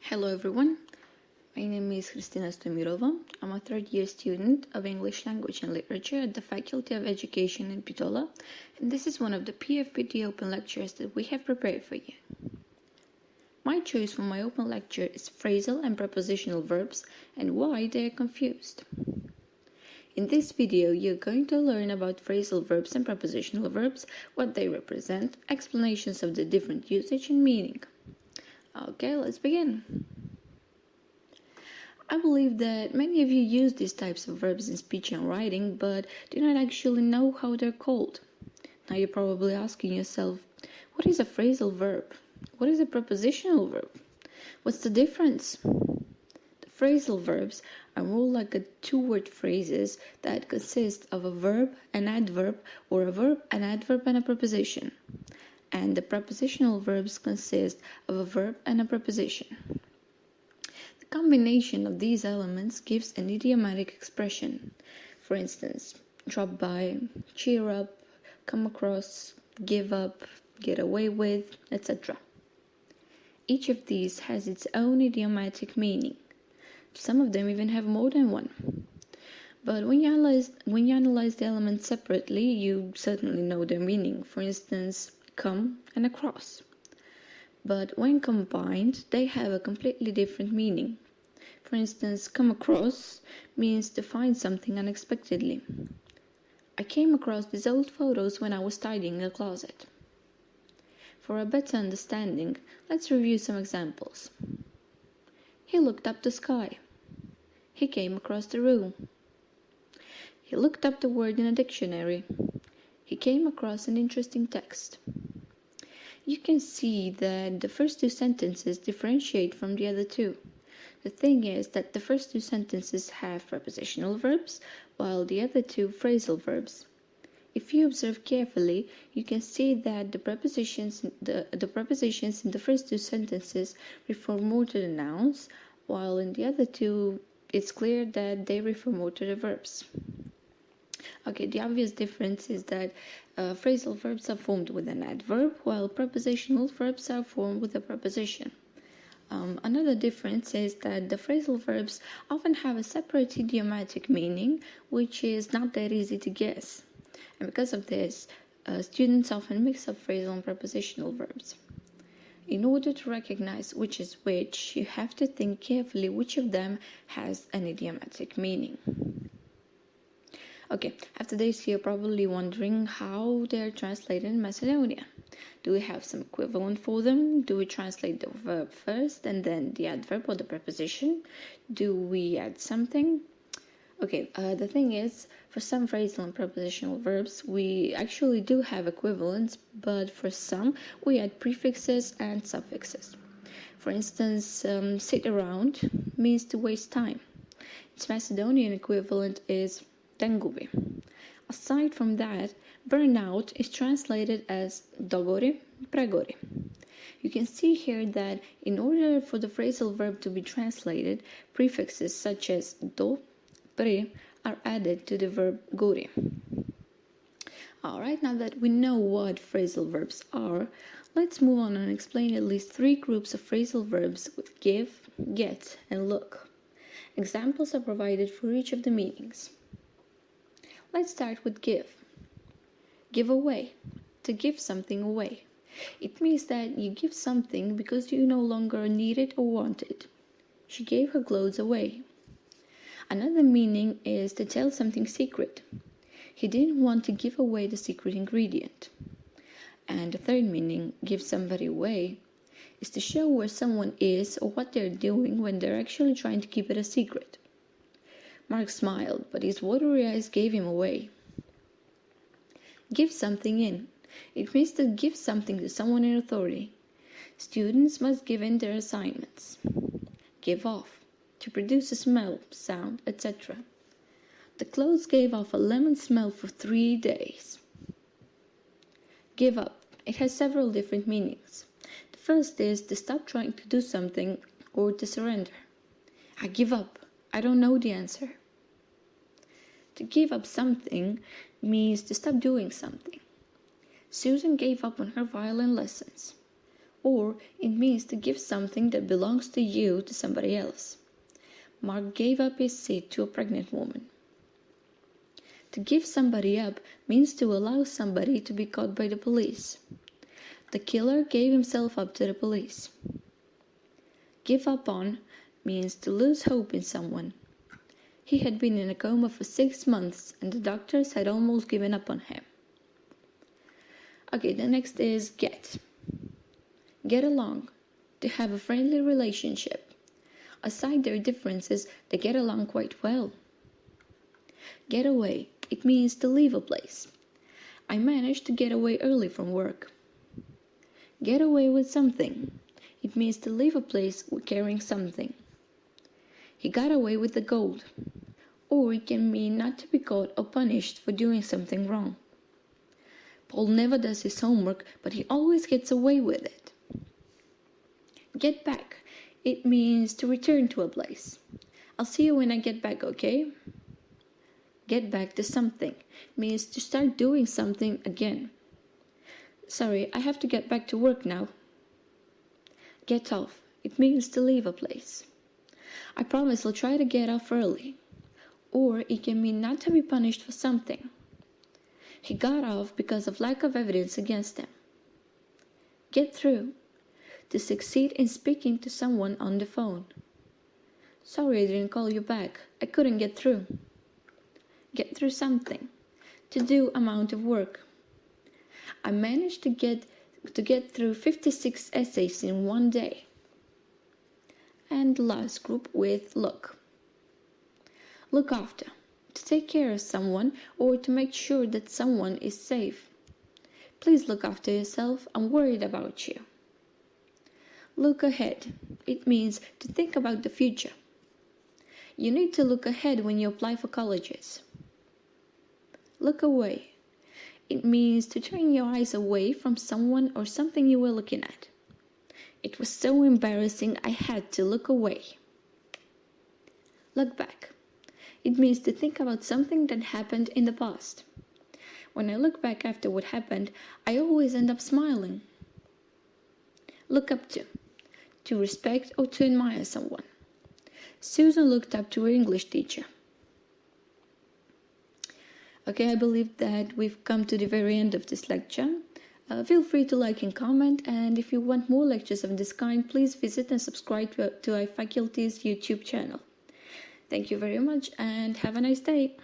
Hello everyone, my name is Hristina Stojmirova. I'm a third-year student of English Language and Literature at the Faculty of Education in Bitola, and this is one of the PFBT open lectures that we have prepared for you. My choice for my open lecture is phrasal and prepositional verbs and why they are confused. In this video, you're going to learn about phrasal verbs and prepositional verbs, what they represent, explanations of the different usage and meaning. Okay, let's begin. I believe that many of you use these types of verbs in speech and writing, but do not actually know how they're called. Now you're probably asking yourself, what is a phrasal verb? What is a prepositional verb? What's the difference? The phrasal verbs are more like two-word phrases that consist of a verb, an adverb, or a verb, an adverb, and a preposition. And the prepositional verbs consist of a verb and a preposition. The combination of these elements gives an idiomatic expression. For instance, drop by, cheer up, come across, give up, get away with, etc. Each of these has its own idiomatic meaning. Some of them even have more than one. But when you analyze the elements separately, you certainly know their meaning. For instance, come and across. But when combined, they have a completely different meaning. For instance, come across means to find something unexpectedly. I came across these old photos when I was tidying a closet. For a better understanding, let's review some examples. He looked up the sky. He came across the room. He looked up the word in a dictionary. He came across an interesting text. You can see that the first two sentences differentiate from the other two. The thing is that the first two sentences have prepositional verbs, while the other two phrasal verbs. If you observe carefully, you can see that the prepositions in the first two sentences refer more to the nouns, while in the other two, it's clear that they refer more to the verbs. Okay, the obvious difference is that phrasal verbs are formed with an adverb, while prepositional verbs are formed with a preposition. Another difference is that the phrasal verbs often have a separate idiomatic meaning, which is not that easy to guess. And because of this, students often mix up phrasal and prepositional verbs. In order to recognize which is which, you have to think carefully which of them has an idiomatic meaning. Okay, after this you're probably wondering how they're translated in Macedonia. Do we have some equivalent for them? Do we translate the verb first and then the adverb or the preposition? Do we add something? Okay, the thing is, for some phrasal and prepositional verbs, we actually do have equivalents, but for some, we add prefixes and suffixes. For instance, sit around means to waste time. Its Macedonian equivalent is tengubi. Aside from that, burnout is translated as dogori, pregori. You can see here that in order for the phrasal verb to be translated, prefixes such as do, pre are added to the verb gori. Alright, now that we know what phrasal verbs are, let's move on and explain at least three groups of phrasal verbs with give, get, and look. Examples are provided for each of the meanings. Let's start with give. Give away. To give something away. It means that you give something because you no longer need it or want it. She gave her clothes away. Another meaning is to tell something secret. He didn't want to give away the secret ingredient. And the third meaning, give somebody away, is to show where someone is or what they're doing when they're actually trying to keep it a secret. Mark smiled, but his watery eyes gave him away. Give something in. It means to give something to someone in authority. Students must give in their assignments. Give off. To produce a smell, sound, etc. The clothes gave off a lemon smell for 3 days. Give up. It has several different meanings. The first is to stop trying to do something or to surrender. I give up. I don't know the answer. To give up something means to stop doing something. Susan gave up on her violin lessons. or it means to give something that belongs to you to somebody else. Mark gave up his seat to a pregnant woman. To give somebody up means to allow somebody to be caught by the police. The killer gave himself up to the police. Give up on means to lose hope in someone. He had been in a coma for 6 months and the doctors had almost given up on him. Okay, the next is get. Get along, to have a friendly relationship. Aside their differences, they get along quite well. Get away, it means to leave a place. I managed to get away early from work. Get away with something. It means to leave a place carrying something. He got away with the gold. Or it can mean not to be caught or punished for doing something wrong. Paul never does his homework, but he always gets away with it. Get back. It means to return to a place. I'll see you when I get back, okay? Get back to something means to start doing something again. Sorry, I have to get back to work now. Get off. It means to leave a place. I promise I'll try to get off early. Or it can mean not to be punished for something. He got off because of lack of evidence against him. Get through. To succeed in speaking to someone on the phone. Sorry I didn't call you back. I couldn't get through. Get through something. To do amount of work. I managed to get through 56 essays in one day. And the last group with look. Look after. To take care of someone or to make sure that someone is safe. Please look after yourself. I'm worried about you. Look ahead. It means to think about the future. You need to look ahead when you apply for colleges. Look away. It means to turn your eyes away from someone or something you were looking at. It was so embarrassing I had to look away. Look back. It means to think about something that happened in the past. When I look back after what happened, I always end up smiling. Look up to respect or to admire someone. Susan looked up to her English teacher. Okay, I believe that we've come to the very end of this lecture. Feel free to like and comment, and if you want more lectures of this kind, please visit and subscribe to our faculty's YouTube channel. Thank you very much and have a nice day.